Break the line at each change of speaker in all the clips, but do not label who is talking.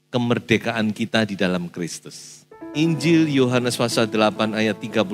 Kemerdekaan kita di dalam Kristus. Injil Yohanes pasal 8 ayat 36.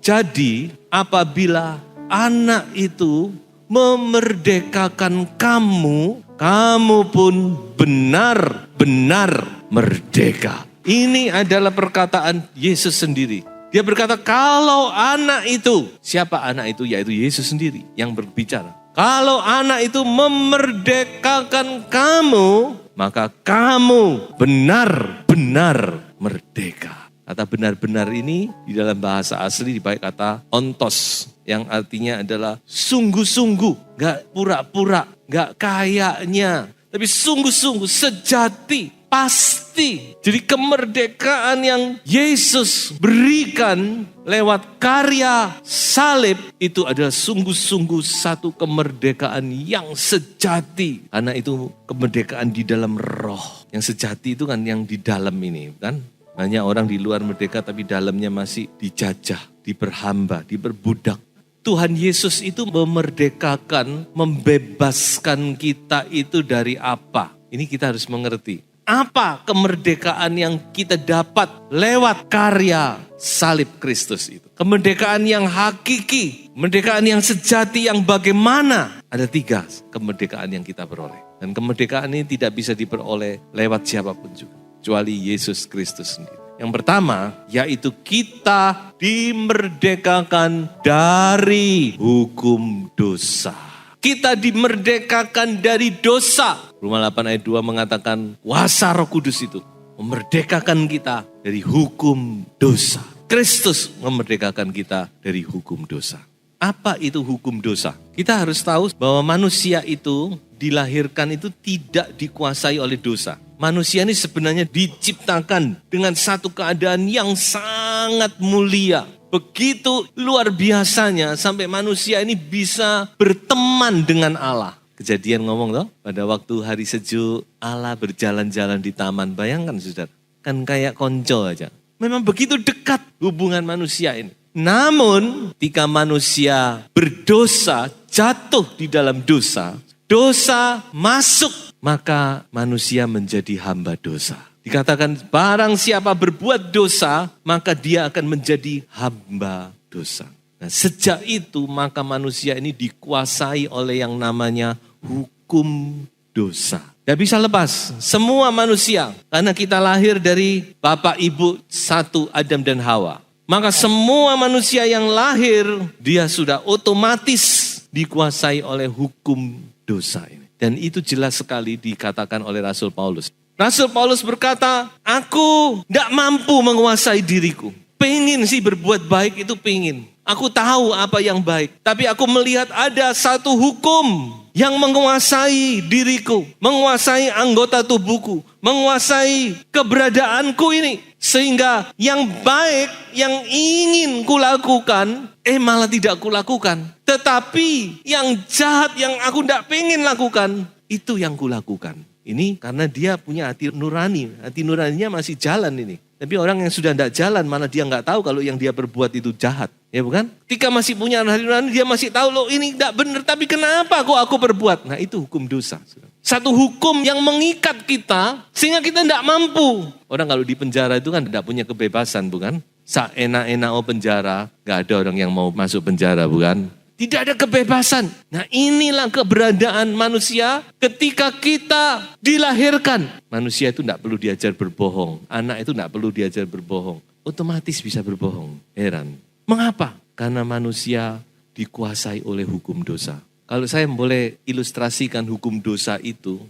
Jadi apabila anak itu memerdekakan kamu, kamu pun benar-benar merdeka. Ini adalah perkataan Yesus sendiri. Dia berkata kalau anak itu, siapa anak itu? Yaitu Yesus sendiri yang berbicara. Kalau anak itu memerdekakan kamu, maka kamu benar-benar merdeka. Kata benar-benar ini di dalam bahasa asli dipakai kata ontos. Yang artinya adalah sungguh-sungguh. Gak pura-pura, gak kayaknya. Tapi sungguh-sungguh, sejati, pasti. Jadi kemerdekaan yang Yesus berikan lewat karya salib itu adalah sungguh-sungguh satu kemerdekaan yang sejati. Karena itu kemerdekaan di dalam roh. Yang sejati itu kan yang di dalam ini kan. Banyak orang di luar merdeka tapi dalamnya masih dijajah, diperhamba, diperbudak. Tuhan Yesus itu memerdekakan, membebaskan kita itu dari apa? Ini kita harus mengerti. Apa kemerdekaan yang kita dapat lewat karya salib Kristus itu? Kemerdekaan yang hakiki, kemerdekaan yang sejati, yang bagaimana? Ada 3 kemerdekaan yang kita peroleh. Dan kemerdekaan ini tidak bisa diperoleh lewat siapapun juga, kecuali Yesus Kristus sendiri. Yang pertama, yaitu kita dimerdekakan dari hukum dosa. Kita dimerdekakan dari dosa. Roma 8 ayat 2 mengatakan kuasa Roh Kudus itu memerdekakan kita dari hukum dosa. Kristus memerdekakan kita dari hukum dosa. Apa itu hukum dosa? Kita harus tahu bahwa manusia itu dilahirkan itu tidak dikuasai oleh dosa. Manusia ini sebenarnya diciptakan dengan satu keadaan yang sangat mulia. Begitu luar biasanya sampai manusia ini bisa berteman dengan Allah. Kejadian ngomong toh, pada waktu hari sejuk Allah berjalan-jalan di taman. Bayangkan saudara, kan kayak konco aja. Memang begitu dekat hubungan manusia ini. Namun ketika manusia berdosa, jatuh di dalam dosa, dosa masuk, maka manusia menjadi hamba dosa. Dikatakan barang siapa berbuat dosa, maka dia akan menjadi hamba dosa. Nah, sejak itu maka manusia ini dikuasai oleh yang namanya hukum dosa. Tidak bisa lepas semua manusia, karena kita lahir dari bapak ibu satu Adam dan Hawa. Maka semua manusia yang lahir, dia sudah otomatis dikuasai oleh hukum dosa ini. Dan itu jelas sekali dikatakan oleh Rasul Paulus. Rasul Paulus berkata, aku tidak mampu menguasai diriku. Pengen sih berbuat baik itu pengen. Aku tahu apa yang baik. Tapi aku melihat ada satu hukum yang menguasai diriku. Menguasai anggota tubuhku. Menguasai keberadaanku ini. Sehingga yang baik yang ingin kulakukan, malah tidak kulakukan. Tetapi yang jahat yang aku tidak pengen lakukan, itu yang kulakukan. Ini karena dia punya hati nurani. Hati nuraninya masih jalan ini. Tapi orang yang sudah tidak jalan, malah dia nggak tahu kalau yang dia perbuat itu jahat. Ya bukan? Ketika masih punya hati nurani, dia masih tahu loh ini tidak benar. Tapi kenapa kok aku perbuat? Nah itu hukum dosa. Satu hukum yang mengikat kita, sehingga kita tidak mampu. Orang kalau di penjara itu kan tidak punya kebebasan, bukan? Seenak-enak penjara, nggak ada orang yang mau masuk penjara, bukan? Tidak ada kebebasan. Nah inilah keberadaan manusia ketika kita dilahirkan. Manusia itu tidak perlu diajar berbohong. Anak itu tidak perlu diajar berbohong. Otomatis bisa berbohong. Heran. Mengapa? Karena manusia dikuasai oleh hukum dosa. Kalau saya boleh ilustrasikan hukum dosa itu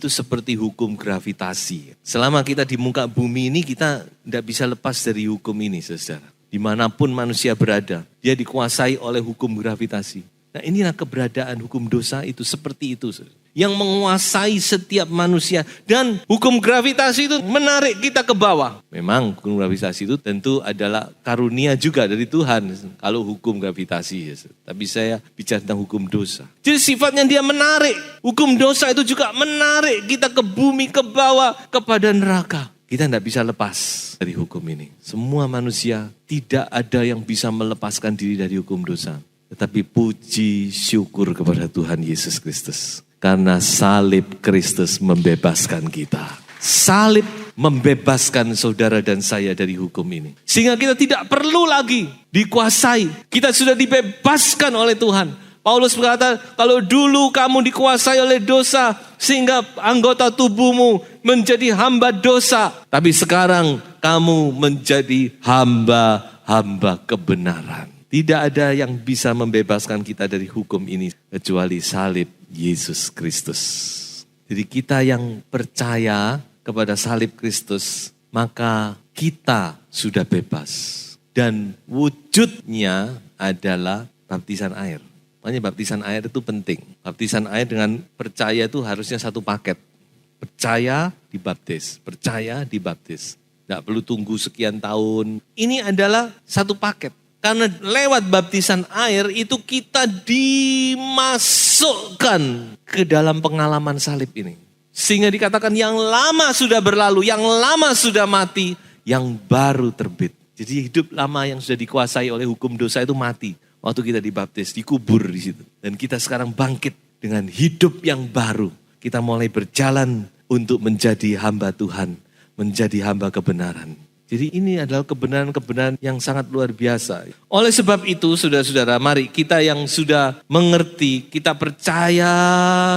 seperti hukum gravitasi. Selama kita di muka bumi ini kita tidak bisa lepas dari hukum ini, saudara. Dimanapun manusia berada, dia dikuasai oleh hukum gravitasi. Nah inilah keberadaan hukum dosa itu seperti itu. yang menguasai setiap manusia. Dan hukum gravitasi itu menarik kita ke bawah. Memang hukum gravitasi itu tentu adalah karunia juga dari Tuhan. Kalau hukum gravitasi. Tapi saya bicara tentang hukum dosa. Jadi sifatnya dia menarik. Hukum dosa itu juga menarik kita ke bumi, ke bawah, kepada neraka. Kita tidak bisa lepas dari hukum ini. Semua manusia tidak ada yang bisa melepaskan diri dari hukum dosa. Tetapi puji syukur kepada Tuhan Yesus Kristus. Karena salib Kristus membebaskan kita. Salib membebaskan saudara dan saya dari hukum ini. Sehingga kita tidak perlu lagi dikuasai. Kita sudah dibebaskan oleh Tuhan. Paulus berkata, kalau dulu kamu dikuasai oleh dosa, sehingga anggota tubuhmu menjadi hamba dosa. Tapi sekarang kamu menjadi hamba-hamba kebenaran. Tidak ada yang bisa membebaskan kita dari hukum ini kecuali salib Yesus Kristus. Jadi kita yang percaya kepada salib Kristus, maka kita sudah bebas. Dan wujudnya adalah baptisan air. Makanya baptisan air itu penting. Baptisan air dengan percaya itu harusnya satu paket. Percaya, dibaptis. Percaya, dibaptis. Tidak perlu tunggu sekian tahun. Ini adalah satu paket. Karena lewat baptisan air itu kita dimasukkan ke dalam pengalaman salib ini. Sehingga dikatakan yang lama sudah berlalu, yang lama sudah mati, yang baru terbit. Jadi hidup lama yang sudah dikuasai oleh hukum dosa itu mati. Waktu kita dibaptis, dikubur di situ. Dan kita sekarang bangkit dengan hidup yang baru. Kita mulai berjalan untuk menjadi hamba Tuhan, menjadi hamba kebenaran. Jadi ini adalah kebenaran-kebenaran yang sangat luar biasa. Oleh sebab itu, saudara-saudara, mari kita yang sudah mengerti, kita percaya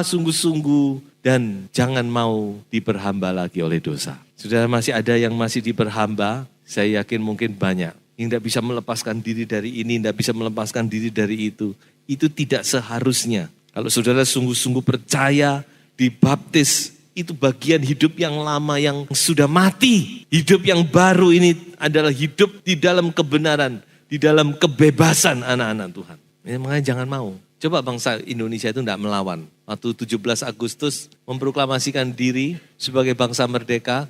sungguh-sungguh dan jangan mau diperhamba lagi oleh dosa. Saudara masih ada yang masih diperhamba, saya yakin mungkin banyak. Yang tidak bisa melepaskan diri dari ini, tidak bisa melepaskan diri dari itu. Itu tidak seharusnya. Kalau saudara sungguh-sungguh percaya, dibaptis, itu bagian hidup yang lama yang sudah mati. Hidup yang baru ini adalah hidup di dalam kebenaran, di dalam kebebasan anak-anak Tuhan. Makanya jangan mau. Coba bangsa Indonesia itu tidak melawan. Waktu 17 Agustus memproklamasikan diri sebagai bangsa merdeka,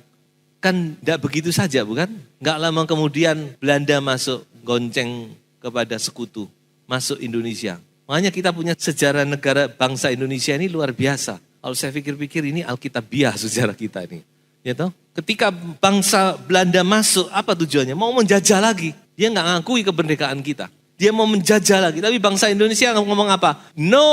kan tidak begitu saja bukan? Nggak lama kemudian Belanda masuk gonceng kepada sekutu, masuk Indonesia. Makanya kita punya sejarah negara bangsa Indonesia ini luar biasa. Kalau saya pikir-pikir ini alkitabiah sejarah kita ini. Ya toh? Ketika bangsa Belanda masuk, apa tujuannya? Mau menjajah lagi. Dia nggak ngakui kemerdekaan kita. Dia mau menjajah lagi. Tapi bangsa Indonesia ngomong apa? No,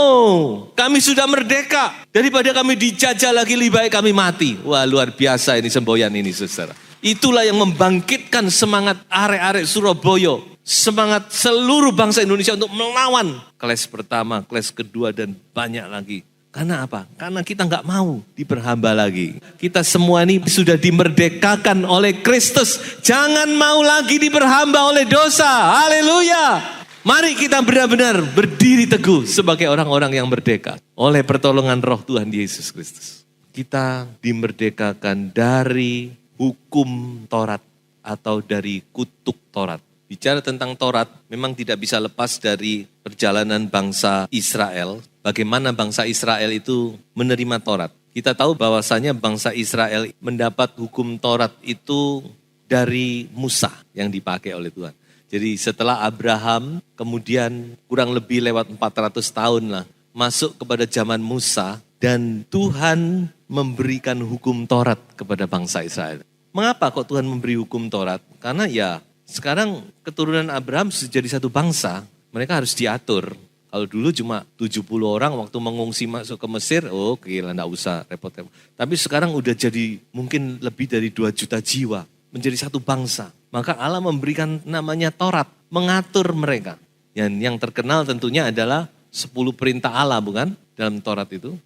kami sudah merdeka. Daripada kami dijajah lagi, lebih baik kami mati. Wah, luar biasa ini semboyan ini, saudara. Itulah yang membangkitkan semangat arek-arek Surabaya. Semangat seluruh bangsa Indonesia untuk melawan. Kelas pertama, kelas kedua, dan banyak lagi. Karena apa? Karena kita nggak mau diperhamba lagi. Kita semua ini sudah dimerdekakan oleh Kristus. Jangan mau lagi diperhamba oleh dosa. Haleluya. Mari kita benar-benar berdiri teguh sebagai orang-orang yang merdeka. Oleh pertolongan roh Tuhan Yesus Kristus. Kita dimerdekakan dari hukum Taurat atau dari kutuk Taurat. Bicara tentang Taurat, memang tidak bisa lepas dari perjalanan bangsa Israel. Bagaimana bangsa Israel itu menerima Taurat. Kita tahu bahwasanya bangsa Israel mendapat hukum Taurat itu dari Musa yang dipakai oleh Tuhan. Jadi setelah Abraham, kemudian kurang lebih lewat 400 tahun lah, masuk kepada zaman Musa, dan Tuhan memberikan hukum Taurat kepada bangsa Israel. Mengapa kok Tuhan memberi hukum Taurat? Karena ya sekarang keturunan Abraham sudah jadi satu bangsa, mereka harus diatur. Kalau dulu cuma 70 orang waktu mengungsi masuk ke Mesir, oke lah enggak usah repot-repot. Tapi sekarang udah jadi mungkin lebih dari 2 juta jiwa, menjadi satu bangsa. Maka Allah memberikan namanya Taurat, mengatur mereka. Yang terkenal tentunya adalah 10 perintah Allah bukan dalam Taurat itu.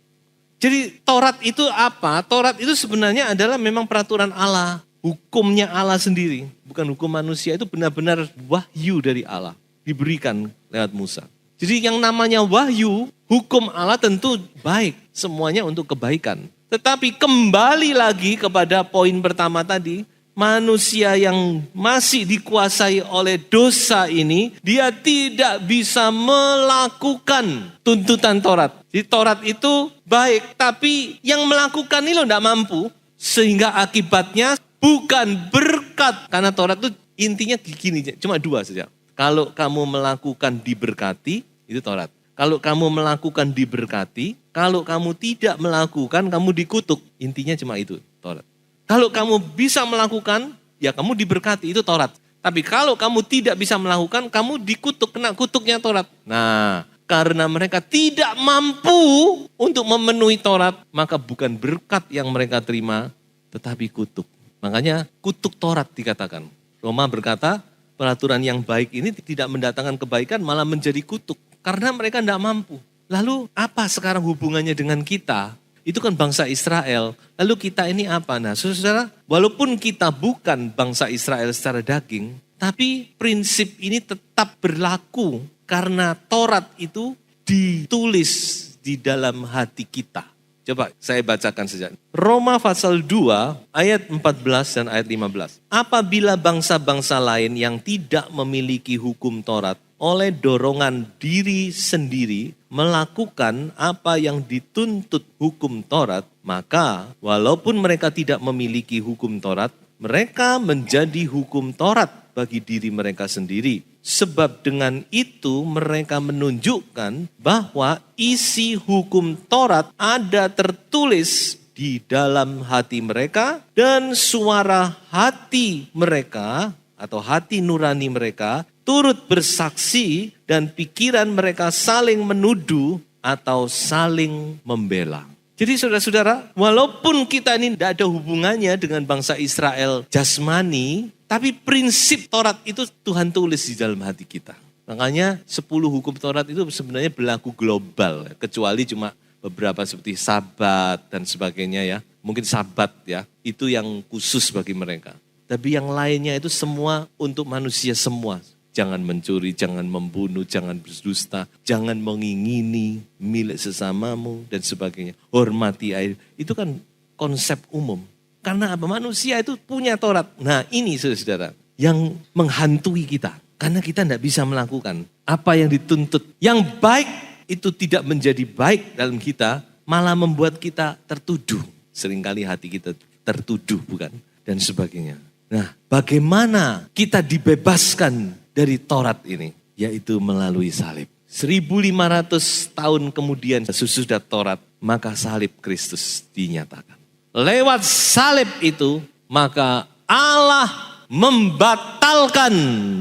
Jadi Taurat itu apa? Taurat itu sebenarnya adalah memang peraturan Allah. Hukumnya Allah sendiri, bukan hukum manusia, itu benar-benar wahyu dari Allah. Diberikan lewat Musa. Jadi yang namanya wahyu, hukum Allah tentu baik. Semuanya untuk kebaikan. Tetapi kembali lagi kepada poin pertama tadi, manusia yang masih dikuasai oleh dosa ini, dia tidak bisa melakukan tuntutan Taurat. Jadi Taurat itu baik, tapi yang melakukan ini tidak mampu. Sehingga akibatnya bukan berkat. Karena Taurat itu intinya gini, cuma dua saja. Kalau kamu melakukan diberkati, itu Taurat. Kalau kamu melakukan diberkati, kalau kamu tidak melakukan, kamu dikutuk. Intinya cuma itu, Taurat. Kalau kamu bisa melakukan, ya kamu diberkati, itu Taurat. Tapi kalau kamu tidak bisa melakukan, kamu dikutuk, kena kutuknya Taurat. Nah, karena mereka tidak mampu untuk memenuhi Taurat, maka bukan berkat yang mereka terima, tetapi kutuk. Makanya kutuk Taurat dikatakan. Roma berkata, peraturan yang baik ini tidak mendatangkan kebaikan, malah menjadi kutuk. Karena mereka tidak mampu. Lalu apa sekarang hubungannya dengan kita? Itu kan bangsa Israel. Lalu kita ini apa? Nah, saudara, walaupun kita bukan bangsa Israel secara daging, tapi prinsip ini tetap berlaku karena Taurat itu ditulis di dalam hati kita. Coba saya bacakan saja. Roma pasal 2 ayat 14 dan ayat 15. Apabila bangsa-bangsa lain yang tidak memiliki hukum Taurat oleh dorongan diri sendiri melakukan apa yang dituntut hukum Taurat, maka walaupun mereka tidak memiliki hukum Taurat, mereka menjadi hukum Taurat bagi diri mereka sendiri. Sebab dengan itu mereka menunjukkan bahwa isi hukum Taurat ada tertulis di dalam hati mereka dan suara hati mereka atau hati nurani mereka turut bersaksi dan pikiran mereka saling menuduh atau saling membela. Jadi saudara-saudara, walaupun kita ini tidak ada hubungannya dengan bangsa Israel jasmani, tapi prinsip Taurat itu Tuhan tulis di dalam hati kita. Makanya 10 hukum Taurat itu sebenarnya berlaku global, kecuali cuma beberapa seperti Sabat dan sebagainya ya. Mungkin Sabat ya, itu yang khusus bagi mereka. Tapi yang lainnya itu semua untuk manusia semua. Jangan mencuri, jangan membunuh, jangan berdusta, jangan mengingini milik sesamamu dan sebagainya. Hormati air, itu kan konsep umum. Karena apa? Manusia itu punya Taurat. Nah ini saudara-saudara yang menghantui kita. Karena kita tidak bisa melakukan apa yang dituntut. Yang baik itu tidak menjadi baik dalam kita, malah membuat kita tertuduh. Seringkali hati kita tertuduh bukan? Dan sebagainya. Nah bagaimana kita dibebaskan dari Taurat ini? Yaitu melalui salib. 1500 tahun kemudian sesudah Taurat, maka salib Kristus dinyatakan. Lewat salib itu, maka Allah membatalkan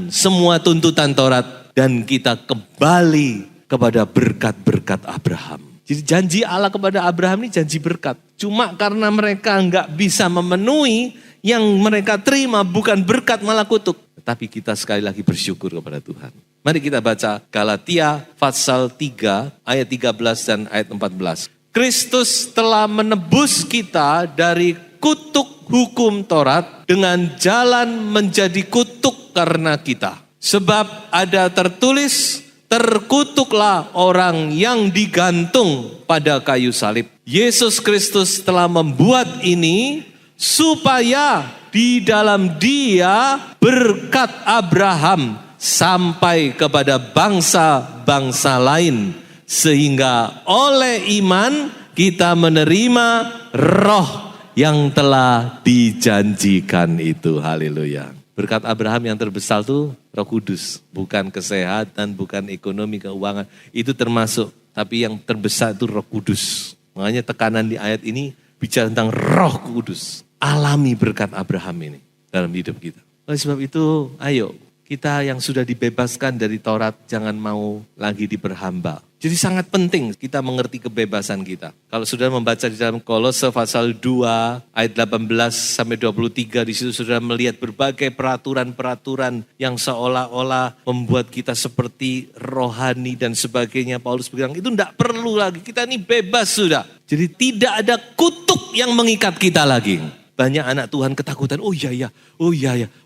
semua tuntutan Taurat dan kita kembali kepada berkat-berkat Abraham. Jadi janji Allah kepada Abraham ini janji berkat. Cuma karena mereka enggak bisa memenuhi, yang mereka terima bukan berkat malah kutuk. Tetapi kita sekali lagi bersyukur kepada Tuhan. Mari kita baca Galatia pasal 3 ayat 13 dan ayat 14. Kristus telah menebus kita dari kutuk hukum Taurat dengan jalan menjadi kutuk karena kita. Sebab ada tertulis, terkutuklah orang yang digantung pada kayu salib. Yesus Kristus telah membuat ini supaya di dalam Dia berkat Abraham sampai kepada bangsa-bangsa lain. Sehingga oleh iman kita menerima roh yang telah dijanjikan itu. Haleluya. Berkat Abraham yang terbesar itu Roh Kudus. Bukan kesehatan, bukan ekonomi, keuangan. Itu termasuk. Tapi yang terbesar itu Roh Kudus. Makanya tekanan di ayat ini bicara tentang Roh Kudus. Alami berkat Abraham ini dalam hidup kita. Oleh sebab itu, ayo kita yang sudah dibebaskan dari Taurat jangan mau lagi diperhamba. Jadi sangat penting kita mengerti kebebasan kita. Kalau sudah membaca di dalam Kolose pasal 2 ayat 18 sampai 23, di situ sudah melihat berbagai peraturan-peraturan yang seolah-olah membuat kita seperti rohani dan sebagainya. Paulus bilang itu tidak perlu lagi, kita ini bebas sudah. Jadi tidak ada kutuk yang mengikat kita lagi. Banyak anak Tuhan ketakutan, oh iya,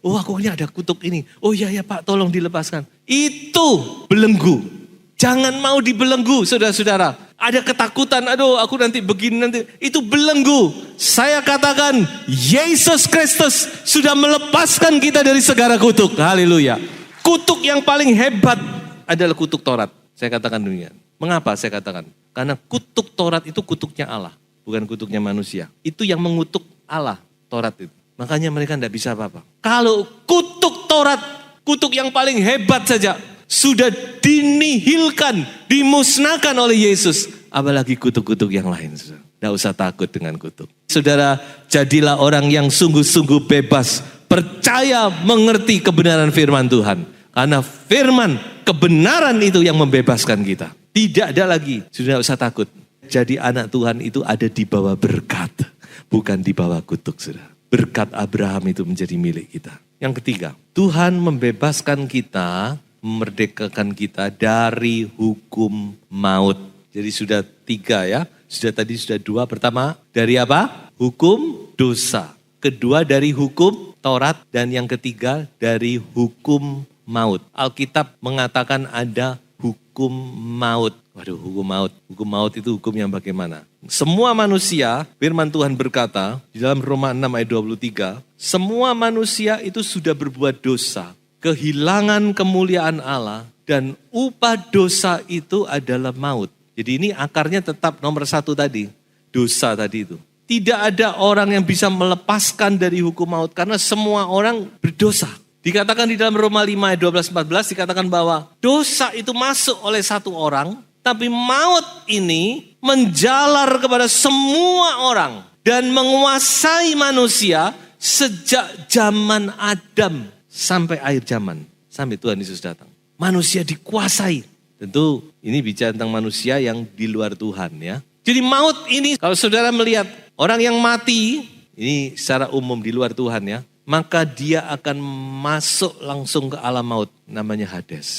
oh aku ini ada kutuk ini, oh iya Pak tolong dilepaskan. Itu belenggu. Jangan mau dibelenggu saudara-saudara. ada ketakutan, aduh aku nanti begini nanti. Itu belenggu. Saya katakan Yesus Kristus sudah melepaskan kita dari segala kutuk. Haleluya. Kutuk yang paling hebat adalah kutuk Taurat. Saya katakan demikian. Mengapa saya katakan? Karena kutuk Taurat itu kutuknya Allah, bukan kutuknya manusia. Itu yang mengutuk Allah, Taurat itu. Makanya mereka tidak bisa apa-apa. Kalau kutuk Taurat, kutuk yang paling hebat saja, sudah dinihilkan, dimusnahkan oleh Yesus. Apalagi kutuk-kutuk yang lain. Tidak usah takut dengan kutuk. Saudara, jadilah orang yang sungguh-sungguh bebas. Percaya mengerti kebenaran firman Tuhan. Karena firman kebenaran itu yang membebaskan kita. Tidak ada lagi, sudah usah takut. Jadi anak Tuhan itu ada di bawah berkat, bukan di bawah kutuk. Sudah. Berkat Abraham itu menjadi milik kita. Yang ketiga, Tuhan membebaskan kita, memerdekakan kita dari hukum maut. Jadi sudah 3 ya, sudah 2. Pertama dari apa? Hukum dosa. Kedua dari hukum Taurat. Dan yang ketiga dari hukum maut. Alkitab mengatakan ada hukum maut. Waduh, hukum maut. Hukum maut itu hukum yang bagaimana? Semua manusia, firman Tuhan berkata di dalam Roma 6 ayat 23, semua manusia itu sudah berbuat dosa, kehilangan kemuliaan Allah, dan upah dosa itu adalah maut. Jadi ini akarnya tetap nomor 1 tadi, dosa tadi itu. Tidak ada orang yang bisa melepaskan dari hukum maut karena semua orang berdosa. Dikatakan di dalam Roma 5 ayat 12-14 dikatakan bahwa dosa itu masuk oleh satu orang, tapi maut ini menjalar kepada semua orang dan menguasai manusia sejak zaman Adam sampai akhir zaman, sampai Tuhan Yesus datang. Manusia dikuasai. Tentu ini bicara tentang manusia yang di luar Tuhan ya. Jadi maut ini kalau saudara melihat orang yang mati, ini secara umum di luar Tuhan ya, maka dia akan masuk langsung ke alam maut, namanya Hades.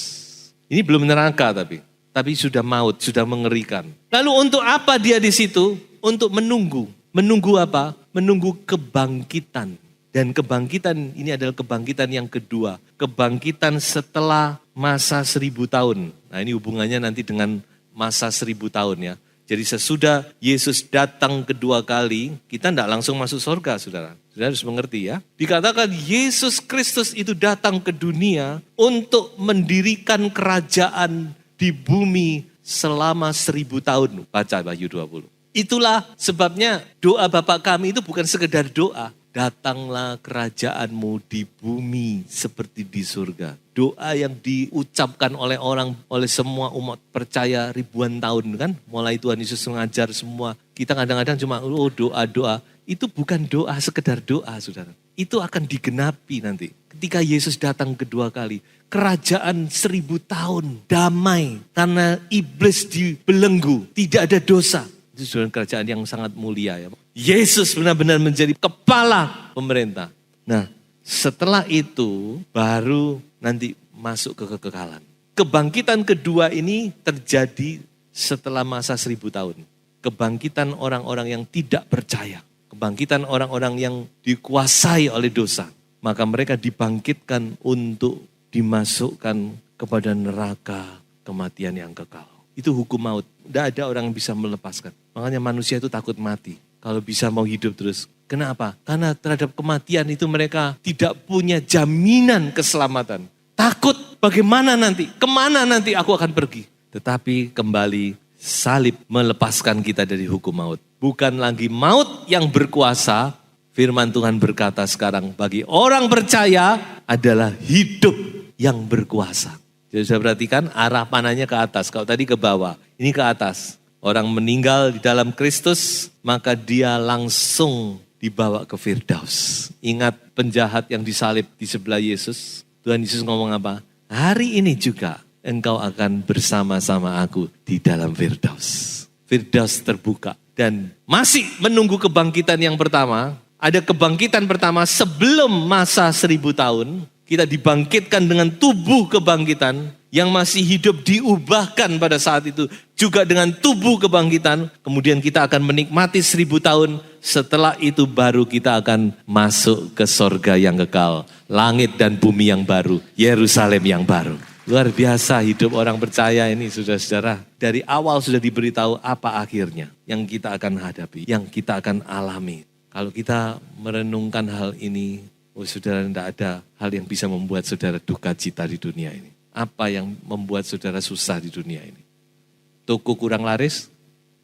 Ini belum neraka tapi sudah maut, sudah mengerikan. Lalu untuk apa dia di situ? Untuk menunggu. Menunggu apa? Menunggu kebangkitan. Dan kebangkitan ini adalah kebangkitan yang kedua. Kebangkitan setelah masa 1000 tahun. Nah ini hubungannya nanti dengan masa 1000 tahun ya. Jadi sesudah Yesus datang kedua kali, kita tidak langsung masuk surga, saudara. Saudara harus mengerti ya. Dikatakan Yesus Kristus itu datang ke dunia untuk mendirikan kerajaan di bumi selama 1000 tahun. Baca Wahyu 20. Itulah sebabnya doa Bapa kami itu bukan sekedar doa. Datanglah kerajaanmu di bumi seperti di surga. Doa yang diucapkan oleh orang, oleh semua umat percaya ribuan tahun kan. Mulai Tuhan Yesus mengajar semua. Kita kadang-kadang cuma doa-doa. Itu bukan doa, sekedar doa saudara. Itu akan digenapi nanti. Ketika Yesus datang kedua kali. Kerajaan 1000 tahun damai. Karena iblis dibelenggu, tidak ada dosa. Itu sudah kerajaan yang sangat mulia ya. Yesus benar-benar menjadi kepala pemerintah. Nah setelah itu baru nanti masuk ke kekekalan. Kebangkitan kedua ini terjadi setelah masa 1000 tahun. Kebangkitan orang-orang yang tidak percaya. Kebangkitan orang-orang yang dikuasai oleh dosa. Maka mereka dibangkitkan untuk dimasukkan kepada neraka kematian yang kekal. Itu hukum maut. Tidak ada orang yang bisa melepaskan. Makanya manusia itu takut mati. Kalau bisa mau hidup terus. Kenapa? Karena terhadap kematian itu mereka tidak punya jaminan keselamatan. Takut bagaimana nanti, kemana nanti aku akan pergi. Tetapi kembali salib melepaskan kita dari hukum maut. Bukan lagi maut yang berkuasa. Firman Tuhan berkata sekarang bagi orang percaya adalah hidup yang berkuasa. Jadi saya perhatikan arah panahnya ke atas. Kalau tadi ke bawah, ini ke atas. Orang meninggal di dalam Kristus, maka dia langsung dibawa ke Firdaus. Ingat penjahat yang disalib di sebelah Yesus. Tuhan Yesus ngomong apa? Hari ini juga engkau akan bersama-sama aku di dalam Firdaus. Firdaus terbuka. Dan masih menunggu kebangkitan yang pertama. Ada kebangkitan pertama sebelum masa 1000 tahun. Kita dibangkitkan dengan tubuh kebangkitan yang masih hidup diubahkan pada saat itu. Juga dengan tubuh kebangkitan, kemudian kita akan menikmati 1000 tahun. Setelah itu baru kita akan masuk ke sorga yang kekal. Langit dan bumi yang baru, Yerusalem yang baru. Luar biasa hidup orang percaya ini, saudara-saudara. Dari awal sudah diberitahu apa akhirnya yang kita akan hadapi, yang kita akan alami. Kalau kita merenungkan hal ini, saudara, tidak ada hal yang bisa membuat saudara duka cita di dunia ini. Apa yang membuat saudara susah di dunia ini? Toko kurang laris?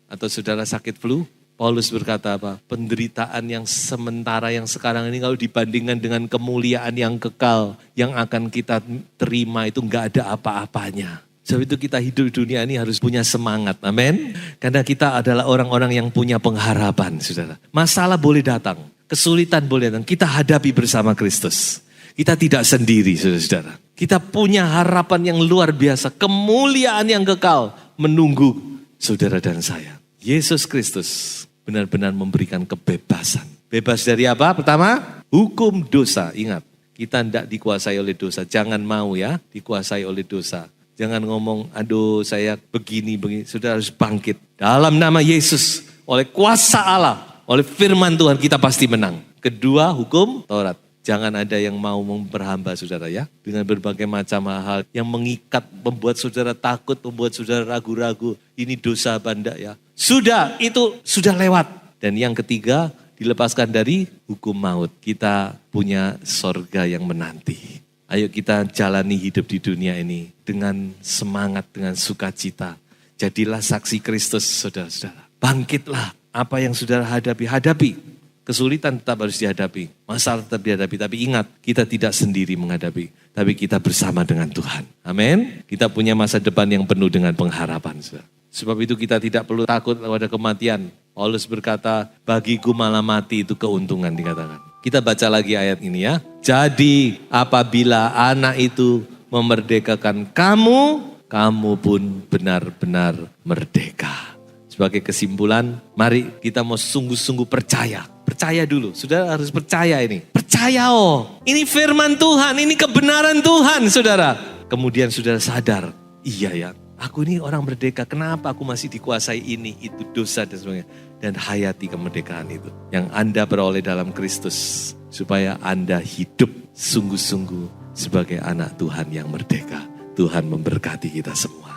Atau saudara sakit flu? Paulus berkata apa? Penderitaan yang sementara yang sekarang ini kalau dibandingkan dengan kemuliaan yang kekal yang akan kita terima itu enggak ada apa-apanya. Sebab itu kita hidup di dunia ini harus punya semangat, amin. Karena kita adalah orang-orang yang punya pengharapan, saudara. Masalah boleh datang, kesulitan boleh datang, kita hadapi bersama Kristus. Kita tidak sendiri, saudara-saudara. Kita punya harapan yang luar biasa, kemuliaan yang kekal menunggu saudara dan saya. Yesus Kristus benar-benar memberikan kebebasan. Bebas dari apa? Pertama, hukum dosa. Ingat, kita tidak dikuasai oleh dosa. Jangan mau ya dikuasai oleh dosa. Jangan ngomong, aduh saya begini. Saudara harus bangkit. Dalam nama Yesus, oleh kuasa Allah, oleh firman Tuhan kita pasti menang. Kedua, hukum Taurat. Jangan ada yang mau memperhamba saudara ya. Dengan berbagai macam hal yang mengikat, membuat saudara takut, membuat saudara ragu-ragu. Ini dosa apa enggak ya. Sudah, itu sudah lewat. Dan yang ketiga, dilepaskan dari hukum maut. Kita punya sorga yang menanti. Ayo kita jalani hidup di dunia ini dengan semangat, dengan sukacita. Jadilah saksi Kristus, saudara-saudara. Bangkitlah, apa yang saudara hadapi. Kesulitan tetap harus dihadapi, masalah tetap dihadapi. Tapi ingat, kita tidak sendiri menghadapi, tapi kita bersama dengan Tuhan. Amin. Kita punya masa depan yang penuh dengan pengharapan. Sebab itu kita tidak perlu takut pada kematian. Paulus berkata, bagiku malah mati itu keuntungan, dikatakan. Kita baca lagi ayat ini ya. Jadi apabila anak itu memerdekakan kamu, kamu pun benar-benar merdeka. Sebagai kesimpulan, mari kita mau sungguh-sungguh percaya. Percaya dulu, saudara harus percaya ini. Percaya ini firman Tuhan, ini kebenaran Tuhan saudara. Kemudian saudara sadar, iya ya, aku ini orang merdeka, kenapa aku masih dikuasai ini, itu dosa dan sebagainya. Dan hayati kemerdekaan itu yang Anda peroleh dalam Kristus. Supaya Anda hidup sungguh-sungguh sebagai anak Tuhan yang merdeka. Tuhan memberkati kita semua.